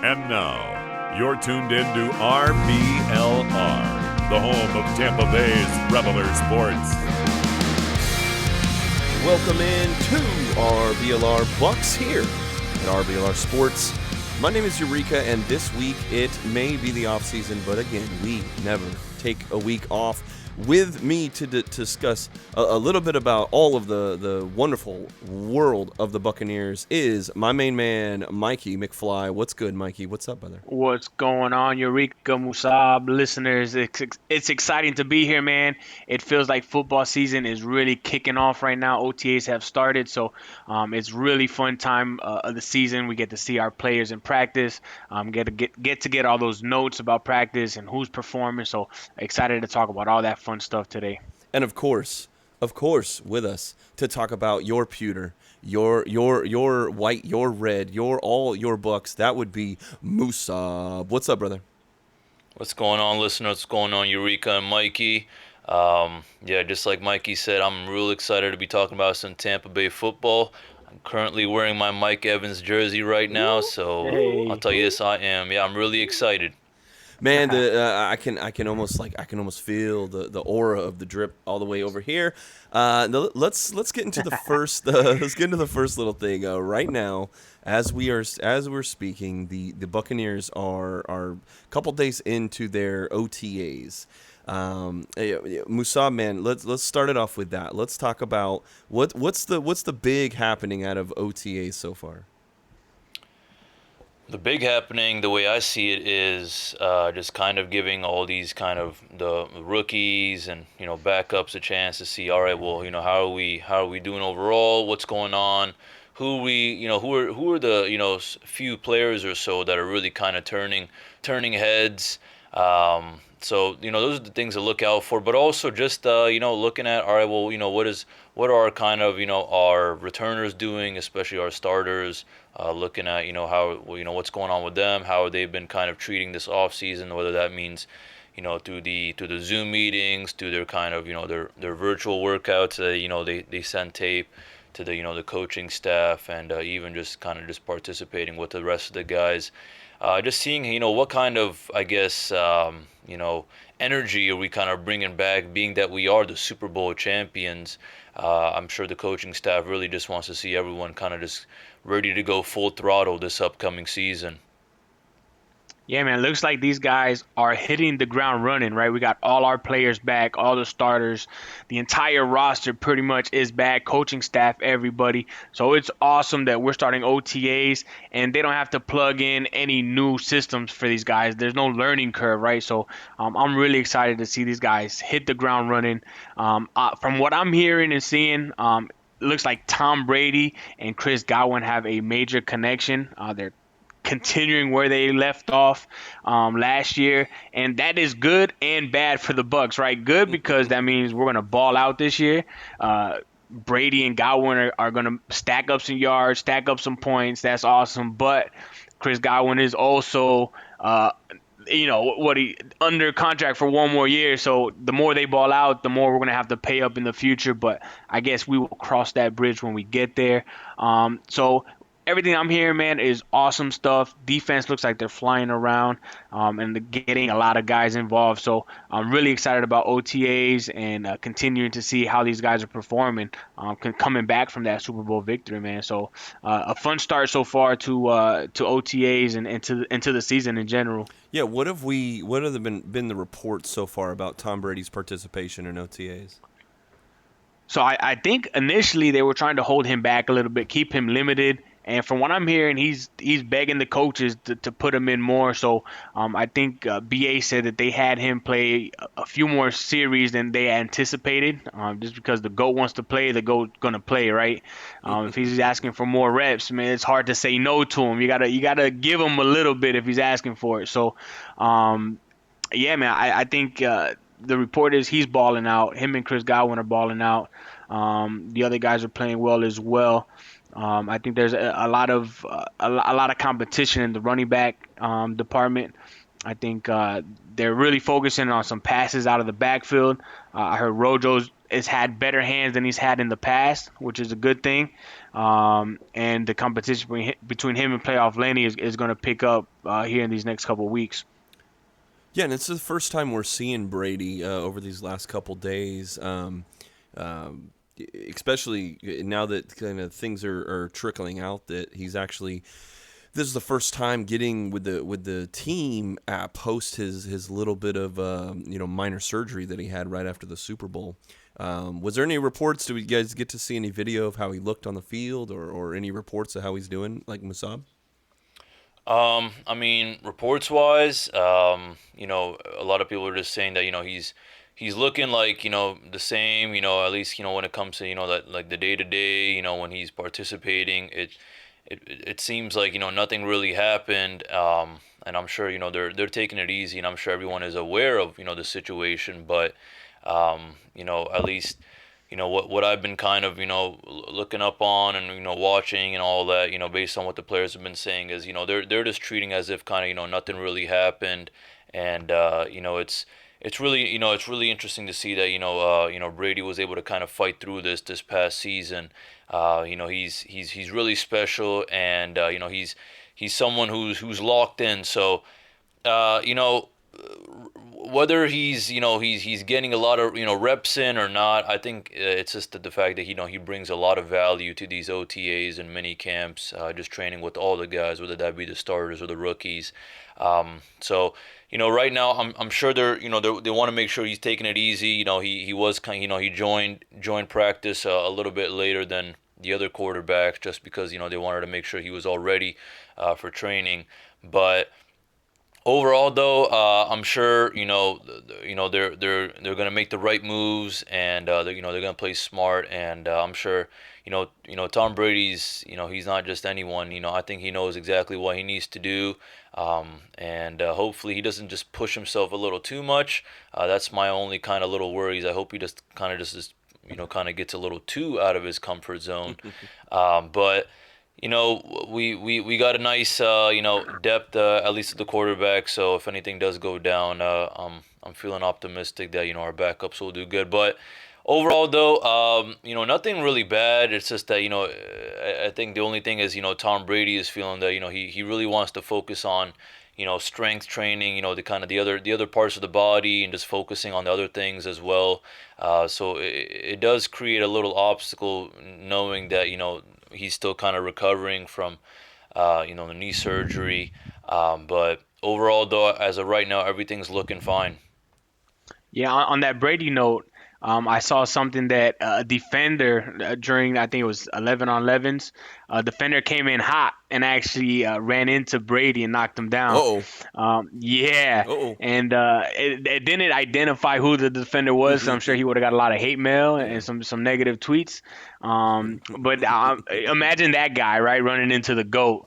And now, you're tuned in to RBLR, the home of Tampa Bay's Reveler Sports. Welcome in to RBLR Bucs here at RBLR Sports. My name is Eureka, and this week it may be the off season, but again, we never take a week off. With me to discuss a little bit about all of the wonderful world of the Buccaneers is my main man, Mikey McFly. What's good, Mikey? What's up, brother? What's going on, Eureka, Musab, listeners? It's exciting to be here, man. It feels like football season is really kicking off right now. OTAs have started, so it's really fun time of the season. We get to see our players in practice, get to get all those notes about practice and who's performing. So excited to talk about all that fun stuff today. And of course, with us to talk about your pewter, your white, your red, your Bucs. That would be Musab. What's up, brother? What's going on, listeners? What's going on, Eureka and Mikey? Just like Mikey said, I'm real excited to be talking about some Tampa Bay football. I'm currently wearing my Mike Evans jersey right now, so Hey. I'll tell you this, I am. Yeah, I'm really excited. Man, I can almost feel the aura of the drip all the way over here. Let's get into the first little thing right now. As we're speaking, the Buccaneers are a couple days into their OTAs. Musab, man, let's start it off with that. Let's talk about what's the big happening out of OTAs so far. The big happening, the way I see it, is just kind of giving all these kind of the rookies and backups a chance to see. All right, well, how are we doing overall? What's going on? Who are the few players or so that are really kind of turning heads. So those are the things to look out for. But also just looking at, all right, well, what are kind of our returners doing, especially our starters. Looking at how what's going on with them, how they've been kind of treating this off season, whether that means through the Zoom meetings, through their kind of their virtual workouts, they send tape to the coaching staff, and even just kind of just participating with the rest of the guys, just seeing what kind of, I guess, energy are we kind of bringing back, being that we are the Super Bowl champions. I'm sure the coaching staff really just wants to see everyone kind of just ready to go full throttle this upcoming season. Yeah, man, looks like these guys are hitting the ground running, right? We got all our players back, all the starters, the entire roster pretty much is back, coaching staff, everybody. So it's awesome that we're starting OTAs and they don't have to plug in any new systems for these guys. There's no learning curve, right? So I'm really excited to see these guys hit the ground running. From what I'm hearing and seeing, it looks like Tom Brady and Chris Godwin have a major connection. They're continuing where they left off last year, and that is good and bad for the Bucs, right? Good because that means we're going to ball out this year. Brady and Godwin are going to stack up some yards, stack up some points. That's awesome. But Chris Godwin is also under contract for one more year, so the more they ball out, the more we're going to have to pay up in the future, but I guess we will cross that bridge when we get there. So everything I'm hearing, man, is awesome stuff. Defense looks like they're flying around, and they're getting a lot of guys involved. So I'm really excited about OTAs and continuing to see how these guys are performing, coming back from that Super Bowl victory, man. So a fun start so far to OTAs and into the season in general. Yeah, what have been the reports so far about Tom Brady's participation in OTAs? So I think initially they were trying to hold him back a little bit, keep him limited. And from what I'm hearing, he's begging the coaches to put him in more. So I think BA said that they had him play a few more series than they anticipated. Just because the GOAT wants to play, the GOAT gonna play, right? If he's asking for more reps, man, it's hard to say no to him. You gotta give him a little bit if he's asking for it. So yeah, man, I think the report is he's balling out. Him and Chris Godwin are balling out. The other guys are playing well as well. I think there's a lot of competition in the running back department. I think they're really focusing on some passes out of the backfield. I heard Rojo's has had better hands than he's had in the past, which is a good thing. and the competition between him and playoff Lenny is going to pick up here in these next couple of weeks. Yeah, and it's the first time we're seeing Brady over these last couple days, especially now that kind of things are trickling out that he's actually. This is the first time getting with the team post his little bit of minor surgery that he had right after the Super Bowl. Was there any reports? Did you guys get to see any video of how he looked on the field, or any reports of how he's doing, like Musab? I mean, reports-wise, a lot of people are just saying that, he's looking like, the same, at least, when it comes to, that like the day-to-day, when he's participating, it seems like, nothing really happened. And I'm sure, they're taking it easy, and I'm sure everyone is aware of, the situation, but, at least, what I've been kind of, looking up on and, watching and all that, based on what the players have been saying is, they're just treating as if kind of, nothing really happened. And, it's really, it's really interesting to see that, Brady was able to kind of fight through this past season. He's really special, and, he's someone who's locked in. So, whether he's getting a lot of reps in or not, I think it's just the fact that he brings a lot of value to these OTAs and mini camps, just training with all the guys, whether that be the starters or the rookies. So right now I'm sure they want to make sure he's taking it easy. He was he joined practice a little bit later than the other quarterbacks, just because they wanted to make sure he was all ready for training, but. Overall, though, I'm sure they're gonna make the right moves, and they're gonna play smart, and I'm sure Tom Brady's he's not just anyone. I think he knows exactly what he needs to do, and hopefully he doesn't just push himself a little too much. That's my only kind of little worries. I hope he just kind of gets a little too out of his comfort zone, but. We got a nice depth at least at the quarterback. So if anything does go down, I'm feeling optimistic that our backups will do good. But overall, though, nothing really bad. It's just that I think the only thing is Tom Brady is feeling that he really wants to focus on strength training, the other parts of the body, and just focusing on the other things as well. So it does create a little obstacle, knowing that he's still kind of recovering from the knee surgery. But overall, though, as of right now, everything's looking fine. Yeah, on that Brady note, I saw something that a defender during, I think it was 11 on 11s, a defender came in hot and actually ran into Brady and knocked him down. Yeah. And it didn't identify who the defender was, so I'm sure he would have got a lot of hate mail and some negative tweets. But imagine that guy, right, running into the GOAT.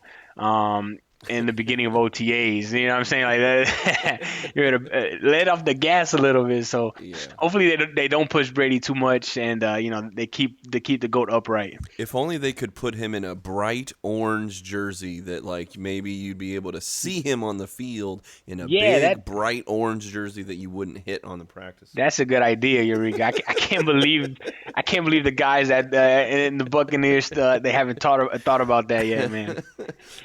In the beginning of OTAs, you know what I'm saying? Like that, you're gonna let off the gas a little bit. So hopefully they don't push Brady too much, and they keep the GOAT upright. If only they could put him in a bright orange jersey that like maybe you'd be able to see him on the field in a bright orange jersey that you wouldn't hit on the practice. That's a good idea, Eureka. I can't believe the guys at in the Buccaneers they haven't thought about that yet, man.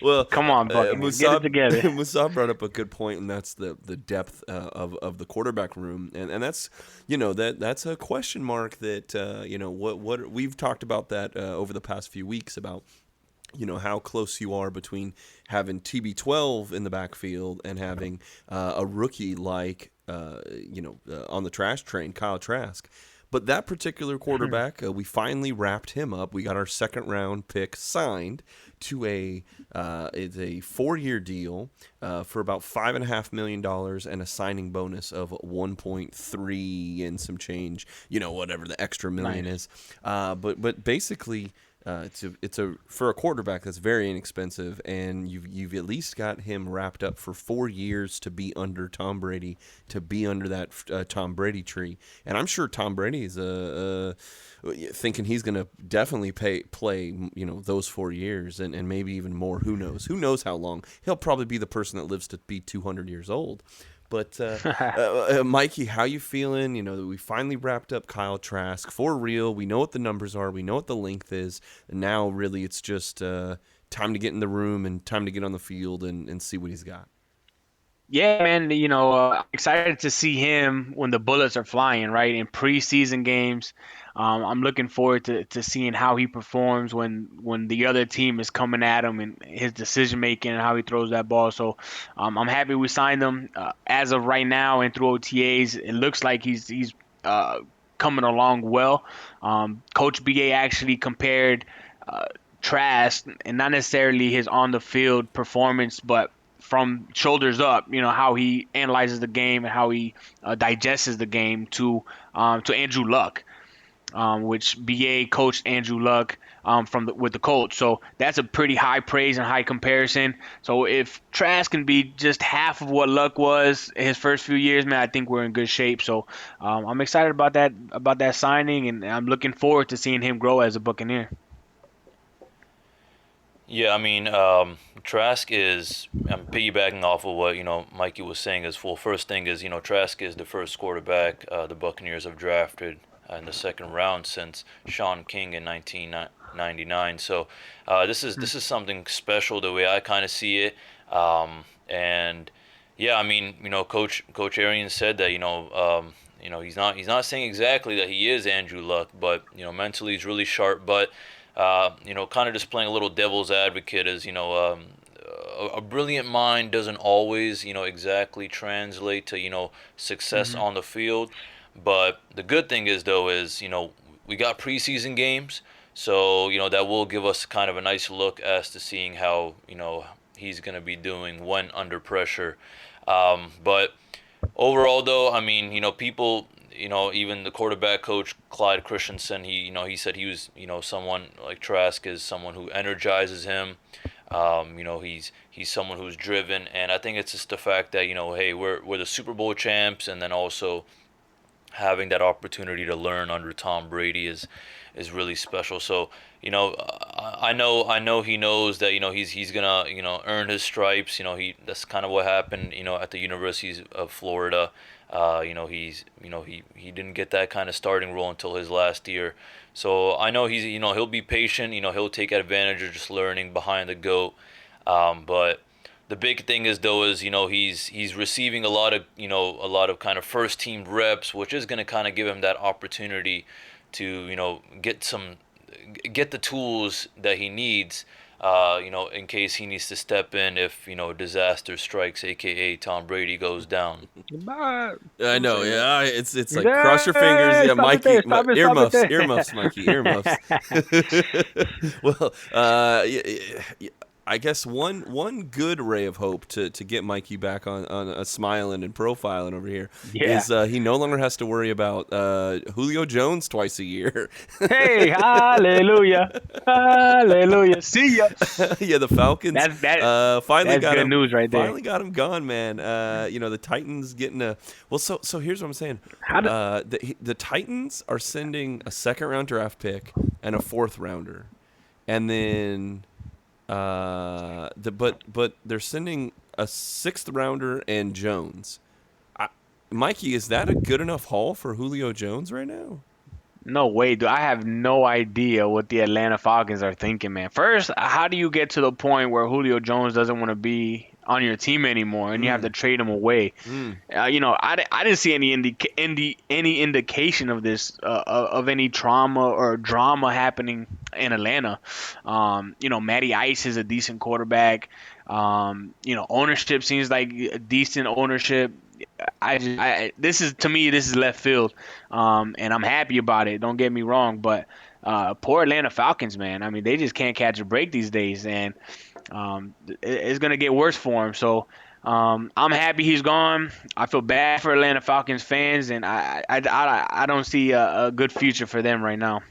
Well, come on, Buccaneers. Get it together. Musab brought up a good point, and that's the depth of the quarterback room, and that's that's a question mark that what we've talked about that over the past few weeks about how close you are between having TB12 in the backfield and having a rookie like on the trash train, Kyle Trask. But that particular quarterback, we finally wrapped him up. We got our second round pick signed to it's a 4-year deal for about $5.5 million and a signing bonus of 1.3 and some change, whatever the extra million is. But basically, it's a for a quarterback that's very inexpensive, and you've at least got him wrapped up for 4 years to be under Tom Brady, to be under that Tom Brady tree. And I'm sure Tom Brady is thinking he's going to definitely play those 4 years and maybe even more. Who knows how long? He'll probably be the person that lives to be 200 years old. But Mikey, how you feeling? You know, we finally wrapped up Kyle Trask for real. We know what the numbers are. We know what the length is. And now, really, it's just time to get in the room and time to get on the field and see what he's got. Yeah, man, I'm excited to see him when the bullets are flying, right? In preseason games. I'm looking forward to seeing how he performs when the other team is coming at him and his decision making and how he throws that ball. So I'm happy we signed him. As of right now and through OTAs, it looks like he's coming along well. Coach BA actually compared Trask, and not necessarily his on the field performance, but from shoulders up, how he analyzes the game and how he digests the game to Andrew Luck, which BA coached Andrew Luck with the Colts. So that's a pretty high praise and high comparison. So if Trask can be just half of what Luck was his first few years, man, I think we're in good shape. So I'm excited about that signing, and I'm looking forward to seeing him grow as a Buccaneer. Yeah, I mean, Trask is, I'm piggybacking off of what, Mikey was saying is, well, first thing is, Trask is the first quarterback the Buccaneers have drafted in the second round since Sean King in 1999. So this is something special the way I kind of see it. And yeah, I mean, Coach Arians said that, he's not saying exactly that he is Andrew Luck, but, mentally he's really sharp, but kind of just playing a little devil's advocate is, a brilliant mind doesn't always, exactly translate to, success on the field. But the good thing is, though, is, we got preseason games. So, that will give us kind of a nice look as to seeing how, he's going to be doing when under pressure. But overall, though, I mean, people... even the quarterback coach, Clyde Christensen, he said he was, someone like Trask is someone who energizes him. He's someone who's driven, and I think it's just the fact that, hey, we're the Super Bowl champs, and then also having that opportunity to learn under Tom Brady is really special. So, I know he knows that, he's gonna, earn his stripes. That's kind of what happened, at the University of Florida. He didn't get that kind of starting role until his last year. So I know he'll be patient, he'll take advantage of just learning behind the GOAT. But the big thing is, though, is, he's receiving a lot of kind of first team reps, which is going to kind of give him that opportunity to, get the tools that he needs, in case he needs to step in if, disaster strikes, aka Tom Brady goes down. I know, yeah. It's like cross your fingers, yeah, Mikey. Earmuffs, Mikey, earmuffs. Well, I guess one good ray of hope to get Mikey back on a smiling and profiling over here is he no longer has to worry about Julio Jones twice a year. Hey, hallelujah, hallelujah. See ya. Yeah, the Falcons finally got good him. News right there. Finally got him gone, man. The Titans getting a well. So here's what I'm saying. The Titans are sending a second round draft pick and a fourth rounder, and then. But they're sending a sixth rounder and Jones. Mikey, is that a good enough haul for Julio Jones right now? No way, dude. I have no idea what the Atlanta Falcons are thinking, man. First, how do you get to the point where Julio Jones doesn't want to be on your team anymore and you have to trade him away? I didn't see any indication of this, of any trauma or drama happening in Atlanta. Matty Ice is a decent quarterback. Ownership seems like a decent ownership. This is left field, and I'm happy about it. Don't get me wrong, but poor Atlanta Falcons, man. I mean, they just can't catch a break these days, and it's gonna get worse for him. So I'm happy he's gone. I feel bad for Atlanta Falcons fans, and I don't see a good future for them right now.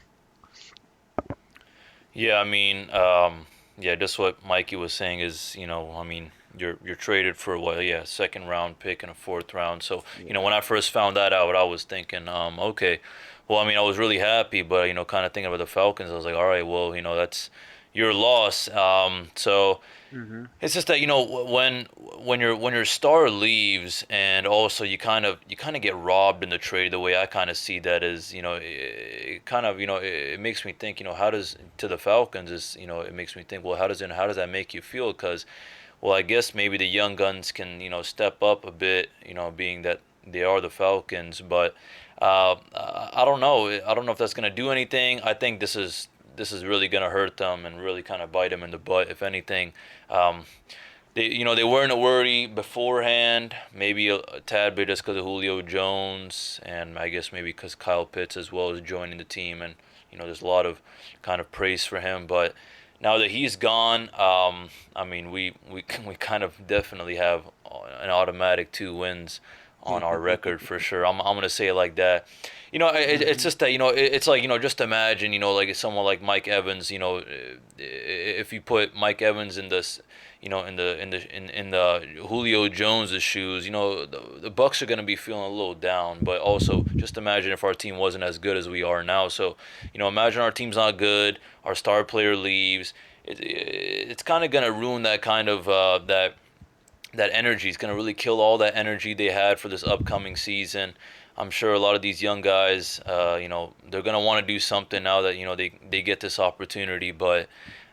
Yeah, I mean, just what Mikey was saying is, I mean, you're traded for second round pick and a fourth round. So, when I first found that out, I was thinking, okay, well, I mean, I was really happy, but, kind of thinking about the Falcons, I was like, all right, well, that's, your loss. So Hmm. it's just that when your star leaves, and also you kind of get robbed in the trade. The way I kind of see that is, it makes me think, how does to the Falcons is, it makes me think, well, how does that make you feel? Because, well, I guess maybe the young guns can, step up a bit, being that they are the Falcons, but I don't know. I don't know if that's gonna do anything. I think this is really gonna hurt them and really kind of bite them in the butt, if anything. Um, they weren't a worry beforehand, maybe a tad bit just because of Julio Jones, and I guess maybe because Kyle Pitts as well is joining the team, and there's a lot of kind of praise for him. But now that he's gone, I mean, we kind of definitely have an automatic 2 wins on our record for sure. I'm gonna say it like that. It's just that it's like just imagine like someone like Mike Evans. If you put Mike Evans in this, in the Julio Jones's shoes, the Bucs are gonna be feeling a little down. But also just imagine if our team wasn't as good as we are now. So imagine our team's not good, our star player leaves. It's kind of gonna ruin that kind of that energy. Is going to really kill all that energy they had for this upcoming season. I'm sure a lot of these young guys, they're going to want to do something now that, they get this opportunity, but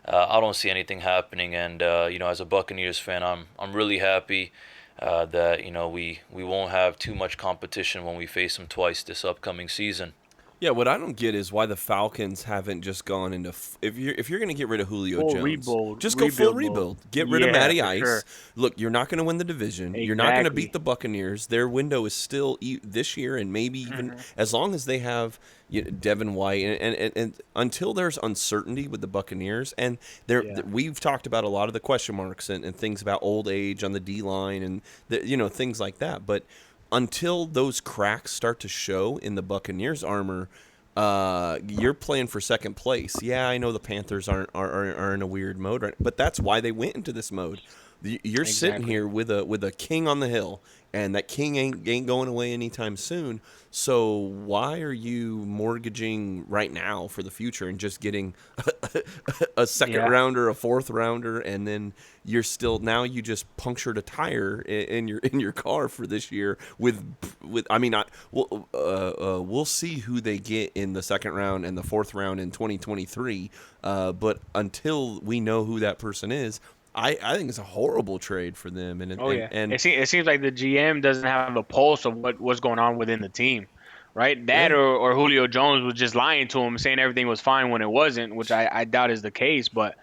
I don't see anything happening. And, as a Buccaneers fan, I'm really happy that, we won't have too much competition when we face them twice this upcoming season. Yeah, what I don't get is why the Falcons haven't just gone into if you're going to get rid of Julio Full Jones, rebuild, just go full rebuild rebuild. mode. Get rid of Yeah, Matty for Ice. sure. Look, you're not going to win the division. You're not going to Exactly. beat the Buccaneers. Their window is still this year, and maybe even as long as they have Devin White, and until there's uncertainty with the Buccaneers, and Yeah. we've talked about a lot of the question marks and things about old age on the D line and things like that, but until those cracks start to show in the Buccaneers armor, you're playing for second place. Yeah, I know the Panthers are in a weird mode, right? But that's why they went into this mode. You're sitting Exactly. here with a king on the hill, and that king ain't going away anytime soon. So why are you mortgaging right now for the future and just getting a second Yeah. rounder, a fourth rounder, and then you just punctured a tire in your car for this year with I mean we'll see who they get in the second round and the fourth round in 2023, but until we know who that person is, I think it's a horrible trade for them. Oh yeah. And It seems like the GM doesn't have a pulse of what's going on within the team, right? That Yeah. or Julio Jones was just lying to him, saying everything was fine when it wasn't, which I doubt is the case. But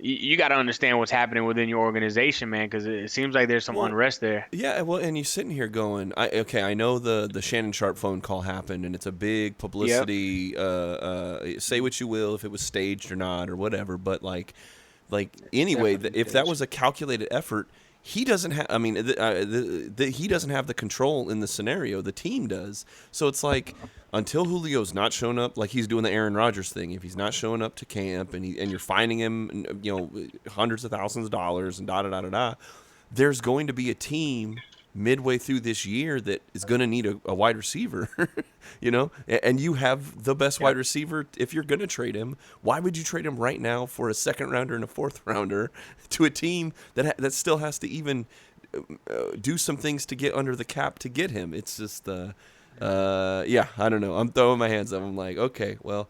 you got to understand what's happening within your organization, man, because it seems like there's some Well, unrest there. yeah, well, and you're sitting here going, I know the Shannon Sharp phone call happened, and it's a big publicity. Say what you will, if it was staged or not or whatever, but like anyway, Definitely if that staged. was a calculated effort, he doesn't have. I mean, he doesn't have the control in the scenario. The team does. So it's like until Julio's not showing up, like he's doing the Aaron Rodgers thing. If he's not showing up to camp, and you're finding him, hundreds of thousands of dollars and da da da da da, there's going to be a team midway through this year that is going to need a wide receiver, and you have the best wide receiver. If you're going to trade him, why would you trade him right now for a second rounder and a fourth rounder to a team that still has to even do some things to get under the cap to get him? It's just I don't know. I'm throwing my hands up. I'm like, okay, well,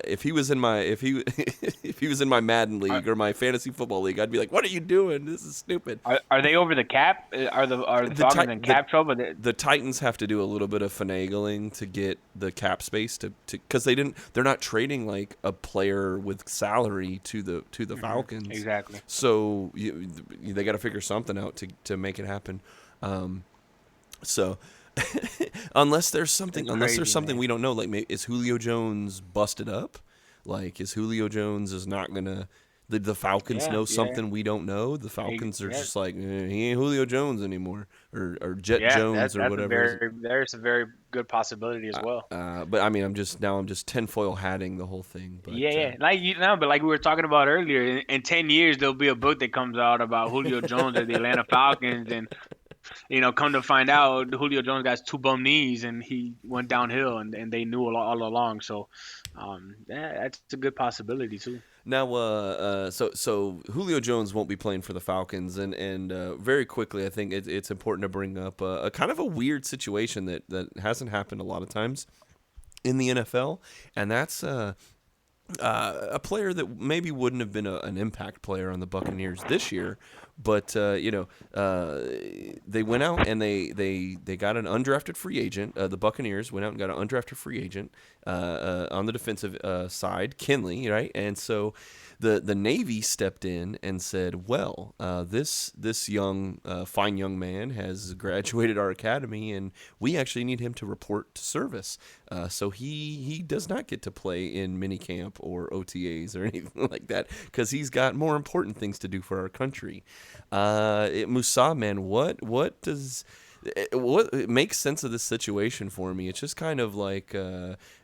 if he was in my if he was in my Madden league or my fantasy football league, I'd be like, what are you doing? This is stupid. Are they over the cap? Are the Falcons in cap trouble? The Titans have to do a little bit of finagling to get the cap space to because they're not trading like a player with salary to the Falcons. Exactly. So they got to figure something out to make it happen. So unless there's something man. we don't know, like is Julio Jones busted up? Like is Julio Jones is not gonna the Falcons know something we don't know? The Falcons are just like he ain't Julio Jones anymore, or Jet Jones or whatever. There's a very good possibility as well. But I mean, I'm just tinfoil hatting the whole thing. But, But like we were talking about earlier, in 10 years there'll be a book that comes out about Julio Jones or the Atlanta Falcons, and come to find out, Julio Jones got 2 bum knees and he went downhill, and they knew all along. So, that's a good possibility too. Now, so Julio Jones won't be playing for the Falcons, and very quickly, I think it's important to bring up a kind of a weird situation that hasn't happened a lot of times in the NFL, and that's a player that maybe wouldn't have been an impact player on the Buccaneers this year, but they went out and they got an undrafted free agent. The Buccaneers went out and got an undrafted free agent on the defensive side, Kinley, right? And so the Navy stepped in and said, well, this young fine young man has graduated our academy, and we actually need him to report to service. So he does not get to play in minicamp or OTAs or anything like that because he's got more important things to do for our country. Musa, man, what makes sense of this situation for me? It's just kind of like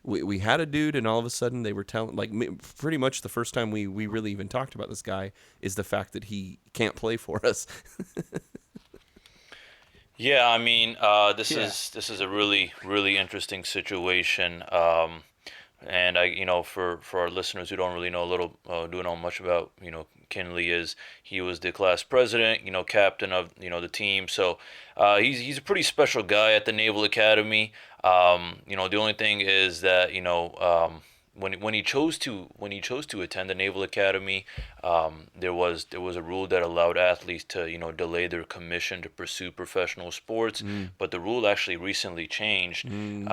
we had a dude, and all of a sudden they were telling, like, pretty much the first time we really even talked about this guy is the fact that he can't play for us. Yeah, I mean, this is a really, really interesting situation. And for our listeners who don't really know don't know much about, Kinley, is he was the class president, captain of, the team. So he's a pretty special guy at the Naval Academy. The only thing is that, when he chose to attend the Naval Academy, there was a rule that allowed athletes to delay their commission to pursue professional sports, but the rule actually recently changed, and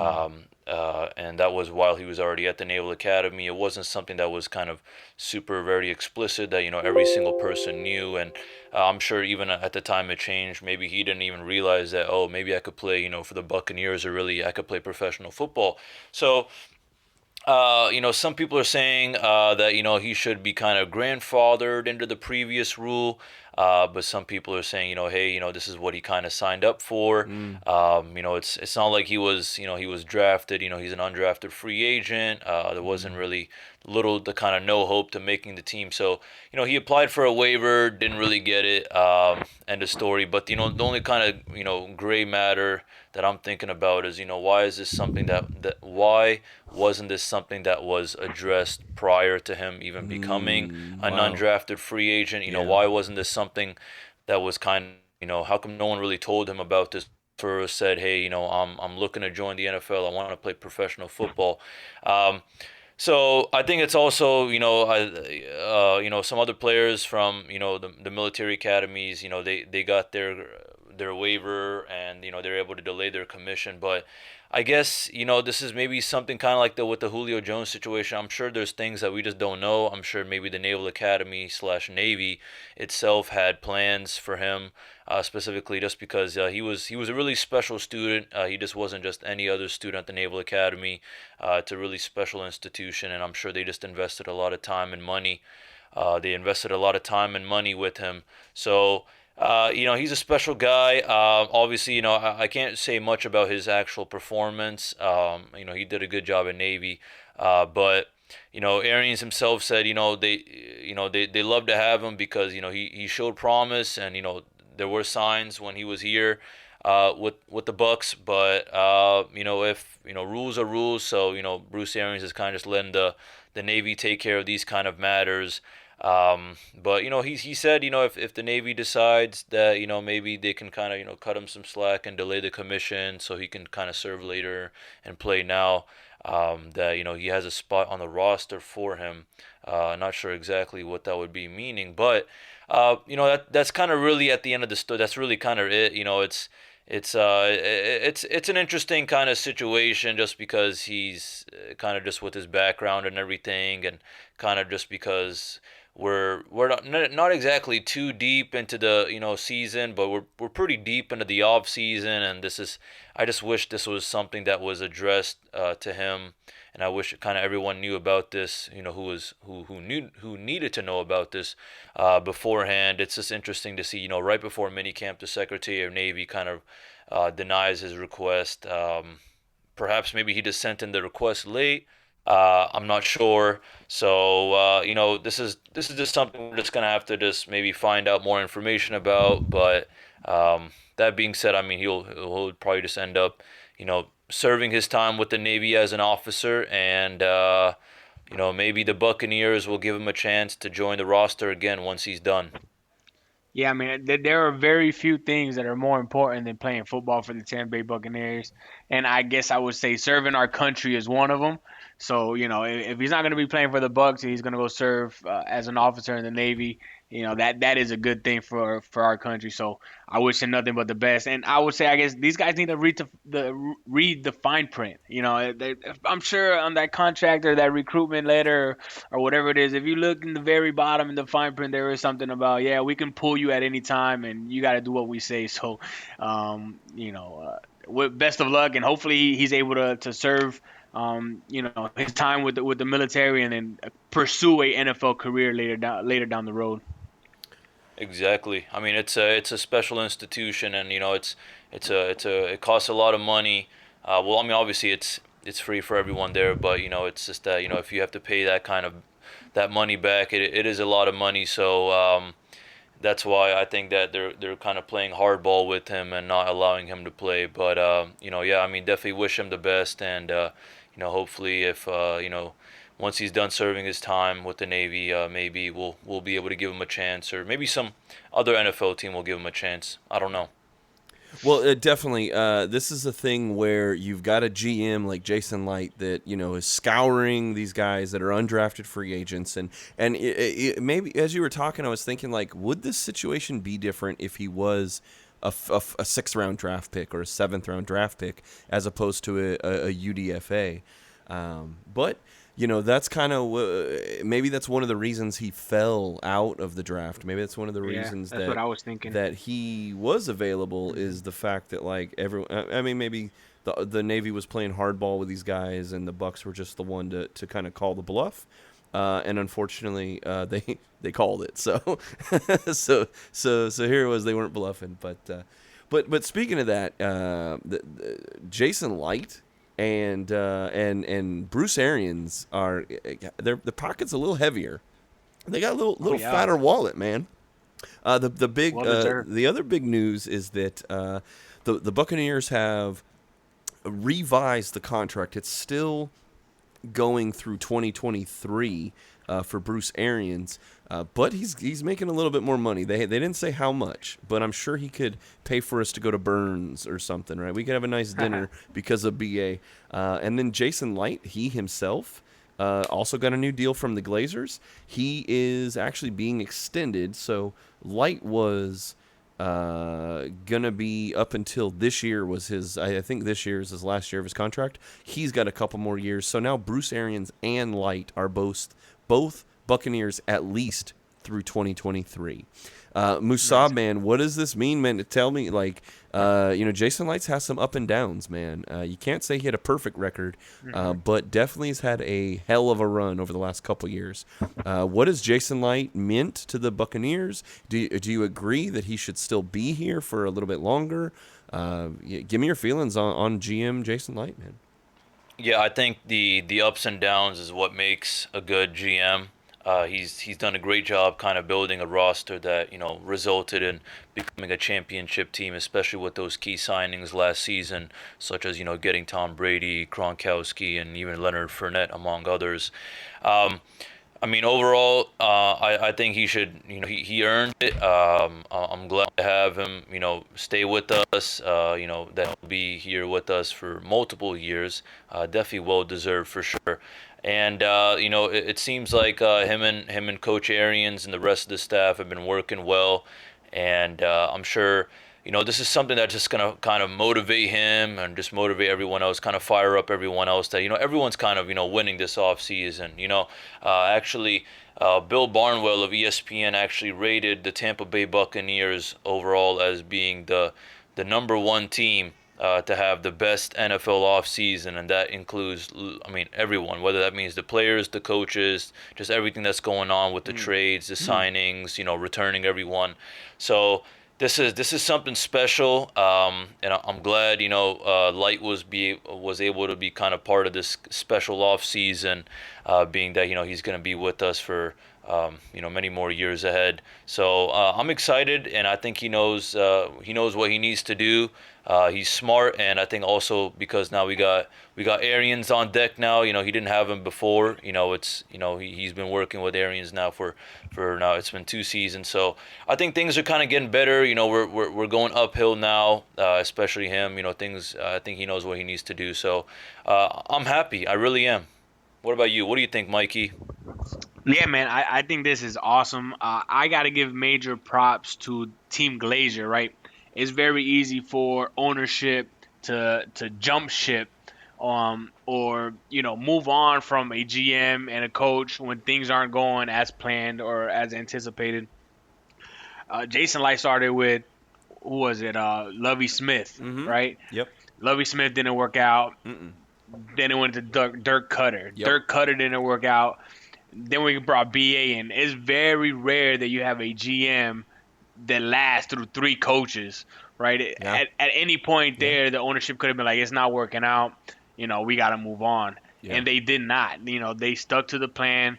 that was while he was already at the Naval Academy. It wasn't something that was kind of super very explicit that every single person knew, and I'm sure even at the time it changed. Maybe he didn't even realize that, oh, maybe I could play for the Buccaneers, or really I could play professional football. So. Some people are saying that he should be kind of grandfathered into the previous rule, but some people are saying hey, this is what he kind of signed up for. It's not like he was drafted. He's an undrafted free agent. There wasn't really the kind of no hope to making the team. So he applied for a waiver, didn't really get it. End of story. But the only kind of gray matter that I'm thinking about is why is this something why wasn't this something that was addressed prior to him even becoming an undrafted free agent? Why wasn't this something that was kind of how come no one really told him about this first? Said, hey, I'm looking to join the NFL. I want to play professional football. So I think it's also some other players from the military academies, they got their waiver, and they're able to delay their commission. But I guess this is maybe something kind of like with the Julio Jones situation. I'm sure there's things that we just don't know. I'm sure maybe the Naval Academy / Navy itself had plans for him, specifically just because he was a really special student. He just wasn't just any other student at the Naval Academy. It's a really special institution, and I'm sure they just invested a lot of time and money. They invested a lot of time and money with him. So. He's a special guy. Obviously, I can't say much about his actual performance. He did a good job at Navy, but Arians himself said, they love to have him because he showed promise, and there were signs when he was here with the Bucs. But if rules are rules, so Bruce Arians is kind of just letting the Navy take care of these kind of matters. But he said if the Navy decides that maybe they can kind of cut him some slack and delay the commission so he can kind of serve later and play now, that he has a spot on the roster for him. Not sure exactly what that would be meaning, but that's kind of really at the end of the story. That's really kind of it. It's an interesting kind of situation just because he's kind of just with his background and everything, and kind of just because we're not exactly too deep into the season, but we're pretty deep into the off season, and I just wish this was something that was addressed to him, and I wish kind of everyone knew about this, who needed to know about this beforehand. It's just interesting to see, right before minicamp, the Secretary of Navy kind of denies his request. Perhaps maybe he just sent in the request late. I'm not sure. So this is just something we're just gonna have to just maybe find out more information about. But that being said, I mean he'll probably just end up serving his time with the Navy as an officer, and maybe the Buccaneers will give him a chance to join the roster again once he's done. Yeah, I mean, there are very few things that are more important than playing football for the Tampa Bay Buccaneers, and I guess I would say serving our country is one of them. So, if he's not going to be playing for the Bucs and he's going to go serve as an officer in the Navy, that is a good thing for our country. So, I wish him nothing but the best. And I would say, I guess these guys need to read the fine print. I'm sure on that contract or that recruitment letter or whatever it is, if you look in the very bottom in the fine print, there is something about, yeah, we can pull you at any time and you got to do what we say. So, with best of luck, and hopefully he's able to serve, his time with the military and then pursue a NFL career later down the road. Exactly. I mean, it's a special institution, and it costs a lot of money. Well, I mean, obviously it's free for everyone there, but it's just that if you have to pay that money back, it is a lot of money. So that's why I think that they're kind of playing hardball with him and not allowing him to play. But yeah, I mean, definitely wish him the best, and hopefully if once he's done serving his time with the Navy, maybe we'll be able to give him a chance, or maybe some other NFL team will give him a chance. I don't know. Well, definitely. This is a thing where you've got a GM like Jason Light that is scouring these guys that are undrafted free agents, and maybe as you were talking, I was thinking like, would this situation be different if he was a 6th round draft pick or a 7th round draft pick as opposed to a UDFA? But that's kind of maybe that's one of the reasons he fell out of the draft. Maybe that's one of the reasons that's what I was thinking. that he was available is the fact that like maybe the Navy was playing hardball with these guys and the Bucs were just the one to kind of call the bluff. And unfortunately, they called it. So so here it was. They weren't bluffing. But speaking of that, Jason Light and Bruce Arians are the pocket's a little heavier. They got a little fatter wallet, man. The other big news is that the Buccaneers have revised the contract. It's still going through 2023 for Bruce Arians, but he's making a little bit more money. They didn't say how much, but I'm sure he could pay for us to go to Bern's or something, right? We could have a nice dinner because of BA. And then Jason Light, he himself also got a new deal from the Glazers. He is actually being extended, so Light was gonna be up until this year was his. I think this year is his last year of his contract. He's got a couple more years. So now Bruce Arians and Light are both Buccaneers at least through 2023. Musab, man, what does this mean, man? Tell me, like, Jason Lights has some up and downs, man. You can't say he had a perfect record, but definitely has had a hell of a run over the last couple years. What has Jason Light meant to the Buccaneers? Do you agree that he should still be here for a little bit longer? Give me your feelings on GM Jason Light, man. Yeah, I think the ups and downs is what makes a good GM. He's done a great job kind of building a roster that resulted in becoming a championship team, especially with those key signings last season, such as getting Tom Brady, Gronkowski, and even Leonard Fournette, among others. I mean, overall, I think he should, he earned it. I'm glad to have him, stay with us, that he'll be here with us for multiple years. Definitely well-deserved for sure. And, it seems like him and Coach Arians and the rest of the staff have been working well. And I'm sure, this is something that's just going to kind of motivate him and just motivate everyone else, kind of fire up everyone else that, everyone's kind of, winning this offseason. Actually, Bill Barnwell of ESPN actually rated the Tampa Bay Buccaneers overall as being the number one team to have the best NFL offseason, and that includes, everyone, whether that means the players, the coaches, just everything that's going on with the trades, the signings, returning everyone. So this is something special, and I'm glad Light was able to be kind of part of this special off season, being that he's going to be with us for many more years ahead. So I'm excited, and I think he knows what he needs to do. He's smart, and I think also because now we got Arians on deck now. He didn't have him before. He's been working with Arians now for now it's been 2 seasons. So I think things are kind of getting better. We're going uphill now, especially him. Things. I think he knows what he needs to do. So I'm happy. I really am. What about you? What do you think, Mikey? Yeah, man, I think this is awesome. I got to give major props to Team Glazier, right? It's very easy for ownership to jump ship, or move on from a GM and a coach when things aren't going as planned or as anticipated. Jason Light started with, who was it? Lovey Smith, Mm-hmm. right? Yep. Lovey Smith didn't work out. Mm-mm. Then it went to Dirk Cutter. Yep. Dirk Cutter didn't work out. Then we brought BA in. It's very rare that you have a GM that lasts through 3 coaches, right? Yeah. At any point there, the ownership could have been like, it's not working out. We got to move on. Yeah. And they did not. They stuck to the plan,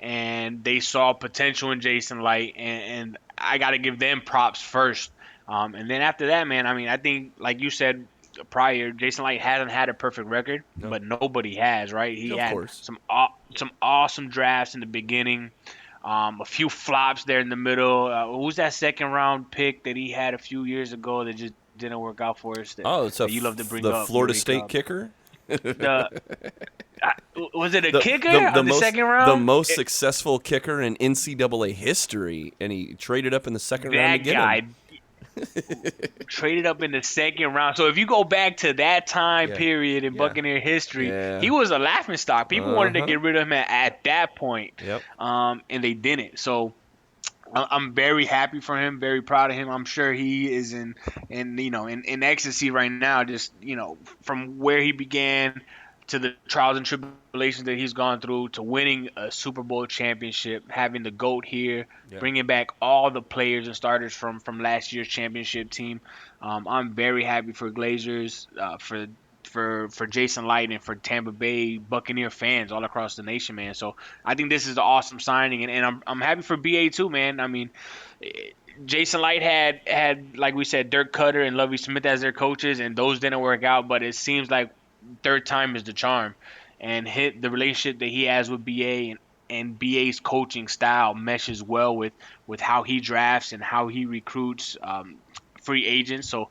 and they saw potential in Jason Light, and I got to give them props first. And then after that, man, I think, like you said prior, Jason Light hasn't had a perfect record, No. but nobody has, right? He Of had course. some awesome drafts in the beginning, a few flops there in the middle. Who's that second round pick that he had a few years ago that just didn't work out for us? That you love to bring the up, Florida Eureka? State kicker. Was it a kicker in the second round? The most successful kicker in NCAA history, and he traded up in the second round to That get guy him. traded up in the second round. So if you go back to that time Yeah. period in Yeah. Buccaneer history, Yeah. he was a laughingstock. People wanted to Uh-huh. get rid of him at that point, Yep. and they didn't. So I'm very happy for him, very proud of him. I'm sure he is in ecstasy right now, just from where he began to the trials and tribulations that he's gone through to winning a Super Bowl championship, having the GOAT here, Yeah. bringing back all the players and starters from last year's championship team. I'm very happy for Glazers, for Jason Light, and for Tampa Bay Buccaneer fans all across the nation, man. So I think this is an awesome signing, and I'm happy for BA too, man. Jason Light had like we said, Dirk Cutter and Lovey Smith as their coaches, and those didn't work out. But it seems like third time is the charm, and the relationship that he has with BA and BA's coaching style meshes well with how he drafts and how he recruits free agents. So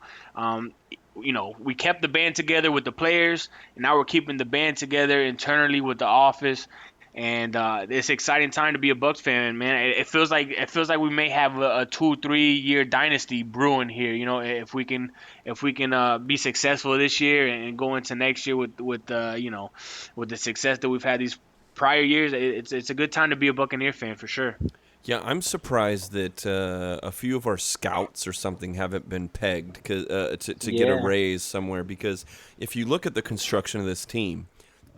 we kept the band together with the players, and now we're keeping the band together internally with the office. And it's an exciting time to be a Bucs fan, man. It feels like we may have a 2-3 year dynasty brewing here. If we can be successful this year and go into next year with the success that we've had these prior years, it's a good time to be a Buccaneer fan for sure. Yeah, I'm surprised that a few of our scouts or something haven't been pegged to get a raise somewhere, because if you look at the construction of this team,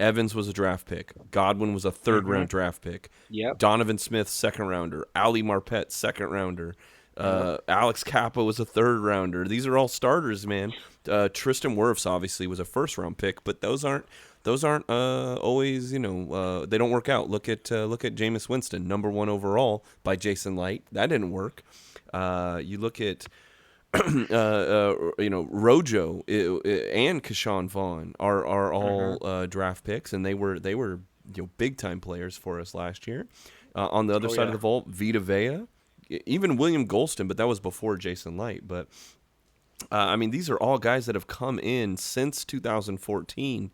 Evans was a draft pick. Godwin was a third-round draft pick. Yep. Donovan Smith, second-rounder. Ali Marpet, second-rounder. Alex Kappa was a third-rounder. These are all starters, man. Tristan Wirfs obviously was a first-round pick, but those aren't always, they don't work out. Look at Jameis Winston, number 1 overall by Jason Light. That didn't work. You look at Rojo and Keshawn Vaughn are all draft picks, and they were big time players for us last year. On the other side of the vault, Vita Vea, even William Golston, but that was before Jason Light. But these are all guys that have come in since 2014.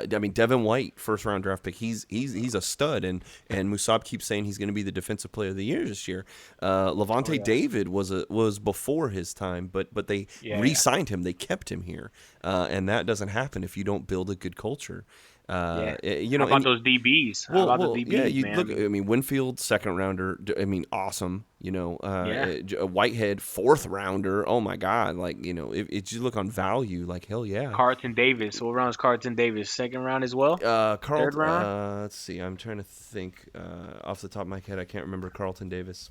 Devin White, first round draft pick. He's a stud, and Musab keeps saying he's going to be the defensive player of the year this year. Levante David was before his time, but they re-signed him. They kept him here, and that doesn't happen if you don't build a good culture. How about those DBs? How about the DBs, yeah, you man? look. Winfield, second rounder. Awesome. Whitehead, fourth rounder. Oh my God! If you look on value, hell yeah. Carlton Davis. What round is Carlton Davis? Second round as well. Third round. Let's see. I'm trying to think off the top of my head. I can't remember Carlton Davis.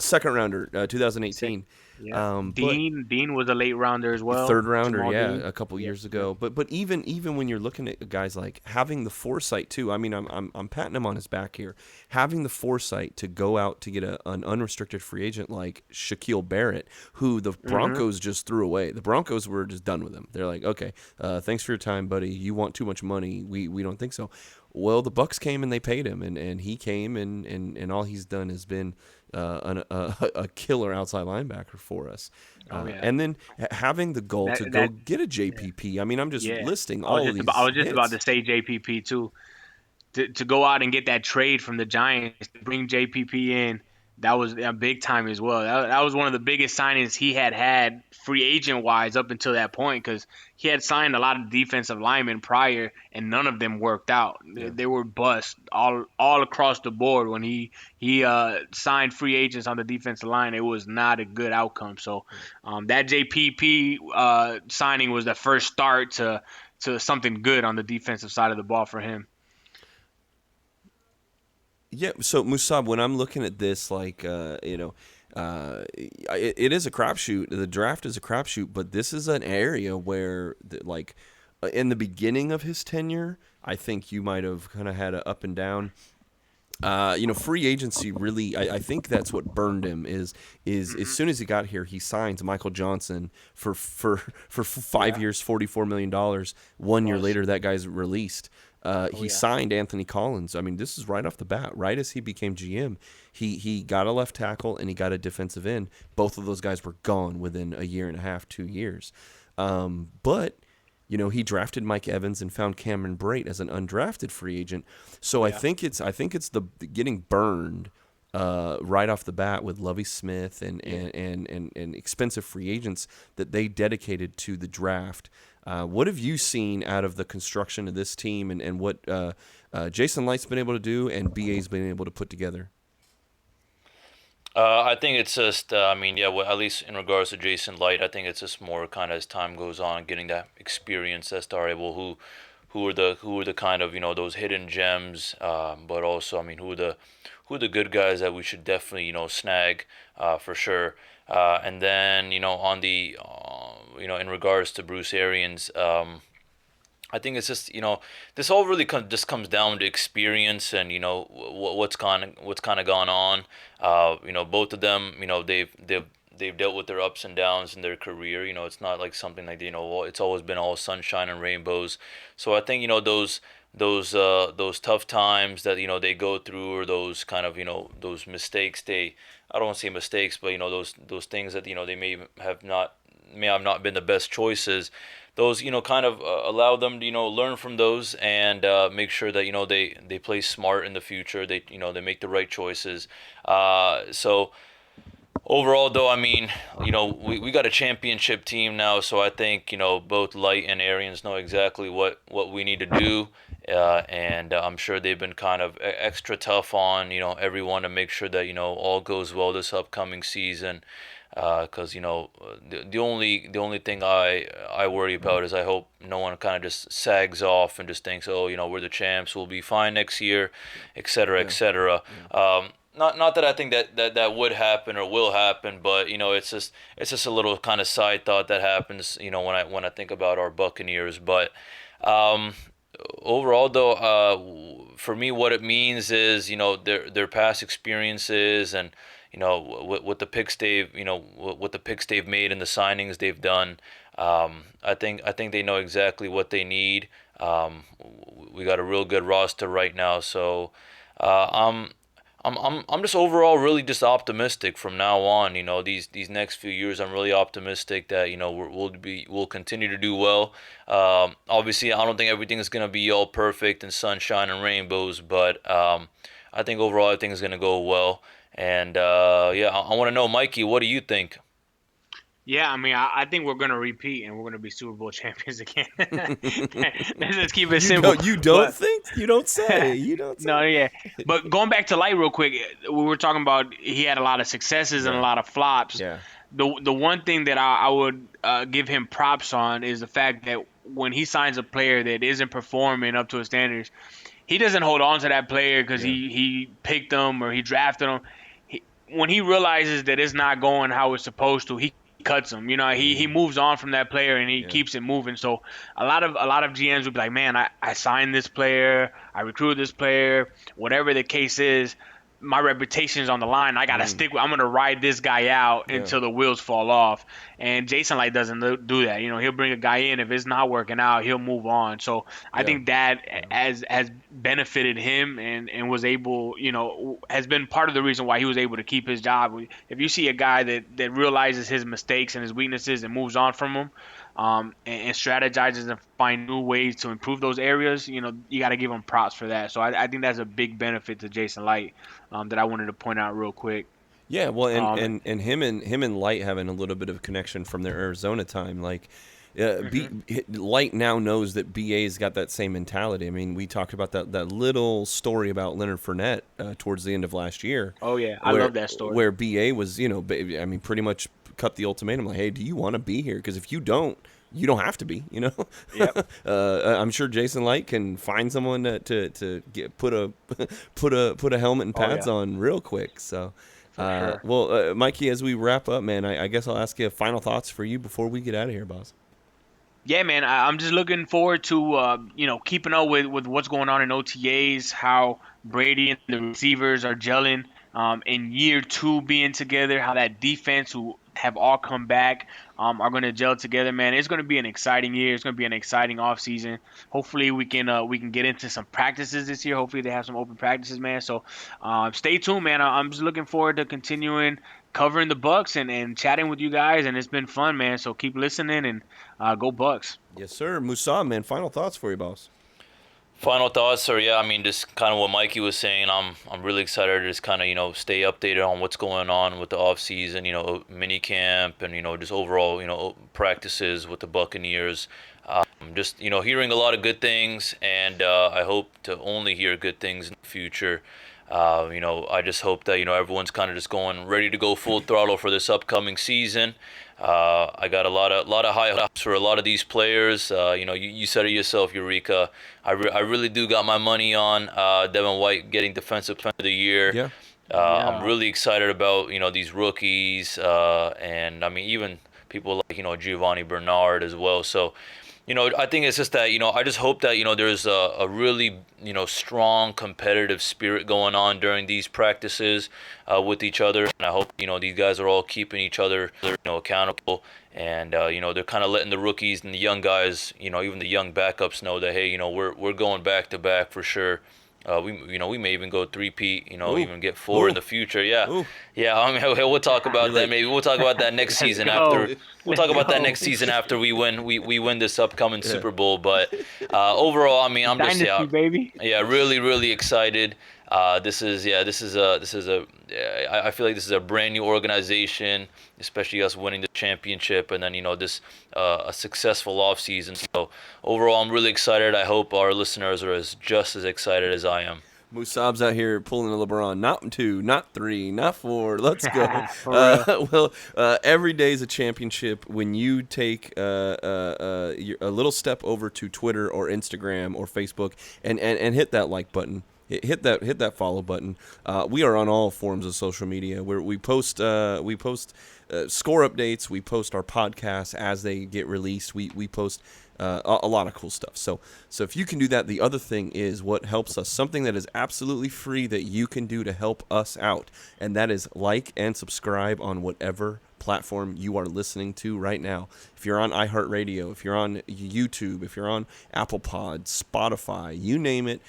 Second rounder, 2018. Yeah. But Dean was a late rounder as well. third rounder, Jamal yeah, Dean. a couple Yeah. years ago. But even when you're looking at guys like having the foresight too. I mean, I'm patting him on his back here. Having the foresight to go out to get an unrestricted free agent like Shaquille Barrett, who the Broncos just threw away. The Broncos were just done with him. They're like, okay, thanks for your time, buddy. You want too much money. We don't think so. Well, the Bucs came and they paid him, and he came and all he's done has been a killer outside linebacker for us. And then having the goal to go get a JPP. I mean, I'm just listing all of these. I was just hits. about to say JPP too. To go out and get that trade from the Giants, to bring JPP in, that was a big time as well. That was one of the biggest signings he had free agent wise up until that point, because he had signed a lot of defensive linemen prior and none of them worked out. Yeah. They were bust all across the board. When he signed free agents on the defensive line, it was not a good outcome. So that JPP signing was the first start to something good on the defensive side of the ball for him. Yeah, so Musab, when I'm looking at this, like, it is a crapshoot. The draft is a crapshoot, but this is an area where, like, in the beginning of his tenure, I think you might have kind of had an up and down. Free agency really, I think that's what burned him is as soon as he got here, he signs Michael Johnson for 5 years, $44 million. 1 year later, that guy's released. He signed Anthony Collins. I mean, this is right off the bat. Right as he became GM, he got a left tackle and he got a defensive end. Both of those guys were gone within a year and a half, 2 years. But he drafted Mike Evans and found Cameron Brate as an undrafted free agent. So I think it's the getting burned right off the bat with Lovie Smith and expensive free agents that they dedicated to the draft. What have you seen out of the construction of this team and what Jason Light's been able to do and BA's been able to put together? I think it's just, at least in regards to Jason Light, I think it's just more kind of as time goes on, getting that experience as to, all right, well, who are the kind of, those hidden gems, but also, I mean, who are the good guys that we should definitely, snag for sure. And then, on the, in regards to Bruce Arians, I think it's just, this all really just comes down to experience and, what's kind of gone on. Both of them, they've dealt with their ups and downs in their career. It's not like something like, it's always been all sunshine and rainbows. So I think, those tough times that, they go through, or those kind of, those mistakes, I don't want to say mistakes, but, those things that, they may have not been the best choices. Those, kind of allow them to, learn from those and make sure that, they play smart in the future. They, they make the right choices. So overall, though, I mean, we got a championship team now. So I think, both Light and Arians know exactly what we need to do. And I'm sure they've been kind of extra tough on, everyone to make sure that, all goes well this upcoming season. Because the only thing I worry about is I hope no one kind of just sags off and just thinks, oh, we're the champs, we'll be fine next year, et cetera, et cetera. Not that I think that would happen or will happen, but it's just a little kind of side thought that happens when I think about our Buccaneers. But overall, though, for me, what it means is their past experiences and what the picks they've made and the signings they've done. I think they know exactly what they need. We got a real good roster right now, so I'm just overall really just optimistic from now on. These next few years, I'm really optimistic that we'll continue to do well. Obviously, I don't think everything is gonna be all perfect and sunshine and rainbows, but I think overall everything is gonna go well. And I want to know, Mikey, what do you think? Yeah, I mean, I think we're going to repeat and we're going to be Super Bowl champions again. Let's just keep it simple. You don't think? You don't say. You don't say. No, yeah. But going back to Light real quick, we were talking about he had a lot of successes and a lot of flops. Yeah. The one thing that I would give him props on is the fact that when he signs a player that isn't performing up to his standards, he doesn't hold on to that player because he picked them or he drafted them. when he realizes that it's not going how it's supposed to, he cuts him. He moves on from that player and he keeps it moving. So a lot of GMs would be like, man, I signed this player, I recruited this player, whatever the case is. My reputation is on the line. I gotta I'm gonna ride this guy out until the wheels fall off. And Jason Light doesn't do that. He'll bring a guy in. If it's not working out, he'll move on. So I think that has benefited him and was able, has been part of the reason why he was able to keep his job. If you see a guy that realizes his mistakes and his weaknesses and moves on from them, and strategizes and find new ways to improve those areas, you got to give him props for that. So I think that's a big benefit to Jason Light that I wanted to point out real quick. Yeah, well, and him and Light having a little bit of connection from their Arizona time, like. Light now knows that BA's got that same mentality. I mean, we talked about that little story about Leonard Fournette towards the end of last year. Oh, yeah. I love that story. Where BA was, pretty much cut the ultimatum, like, hey, do you want to be here? Because if you don't have to be, Yep. I'm sure Jason Light can find someone to put a helmet and pads on real quick. So, sure. Well, Mikey, as we wrap up, man, I guess I'll ask you final thoughts for you before we get out of here, boss. Yeah, man, I'm just looking forward to, keeping up with what's going on in OTAs, how Brady and the receivers are gelling in year 2 being together, how that defense, who have all come back, are going to gel together, man. It's going to be an exciting year. It's going to be an exciting offseason. Hopefully we can get into some practices this year. Hopefully they have some open practices, man. So stay tuned, man. I'm just looking forward to continuing covering the Bucs and chatting with you guys, and it's been fun, man. So keep listening and go Bucs. Yes, sir. Musab, man, final thoughts for you, boss. Final thoughts are, just kind of what Mikey was saying. I'm really excited to just kind of, stay updated on what's going on with the off season, mini camp and, just overall, practices with the Buccaneers. Just, hearing a lot of good things, and I hope to only hear good things in the future. I just hope that, everyone's kind of just going ready to go full throttle for this upcoming season. I got a lot of high hopes for a lot of these players. You said it yourself, Eureka. I really do got my money on Devin White getting Defensive Player of the Year. Yeah. I'm really excited about, these rookies, and I mean, even people like, Giovanni Bernard as well. So, I think it's just that, I just hope that, there's a really, strong competitive spirit going on during these practices with each other. And I hope, these guys are all keeping each other, accountable. And, they're kind of letting the rookies and the young guys, even the young backups know that, hey, we're going back to back for sure. We may even go 3-peat, even get 4 in the future. Yeah. Ooh. Yeah. I mean, we'll talk about that. Maybe we'll talk about that next season after. We'll talk about that next season after we win this upcoming Super Bowl. But overall, I mean, I'm Dynasty, just baby. Yeah, really, really excited. This is a I feel like this is a brand new organization, especially us winning the championship, and then this a successful off season. So overall, I'm really excited. I hope our listeners are just as excited as I am. Musab's out here pulling a LeBron. Not 2, not 3, not 4. Let's go. Every day is a championship when you take a little step over to Twitter or Instagram or Facebook and hit that like button. Hit that follow button. We are on all forms of social media where we post score updates. We post our podcasts as they get released. We post a lot of cool stuff. So if you can do that, the other thing is what helps us, something that is absolutely free that you can do to help us out, and that is like and subscribe on whatever platform you are listening to right now. If you're on iHeartRadio, if you're on YouTube, if you're on Apple Pod, Spotify, you name it,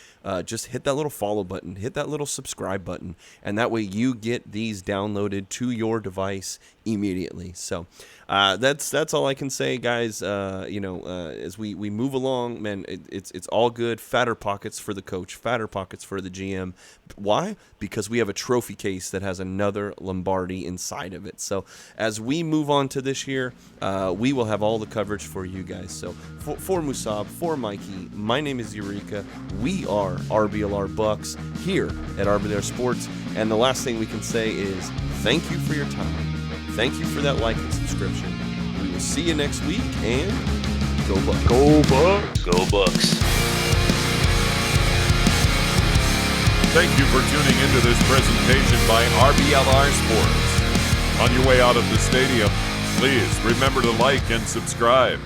just hit that little follow button, hit that little subscribe button, and that way you get these downloaded to your device immediately. So that's all I can say, guys. As we move along, man, it's all good. Fatter pockets for the coach, fatter pockets for the GM. Why? Because we have a trophy case that has another Lombardi inside of it. So as we move on to this year, we will have all the coverage for you guys. So for Musab, for Mikey, my name is Eureka. We are RBLR Bucs here at RBLR Sports. And the last thing we can say is thank you for your time. Thank you for that like and subscription. We will see you next week, and go Bucs. Go Bucs. Go Bucs. Thank you for tuning into this presentation by RBLR Sports. On your way out of the stadium, please remember to like and subscribe.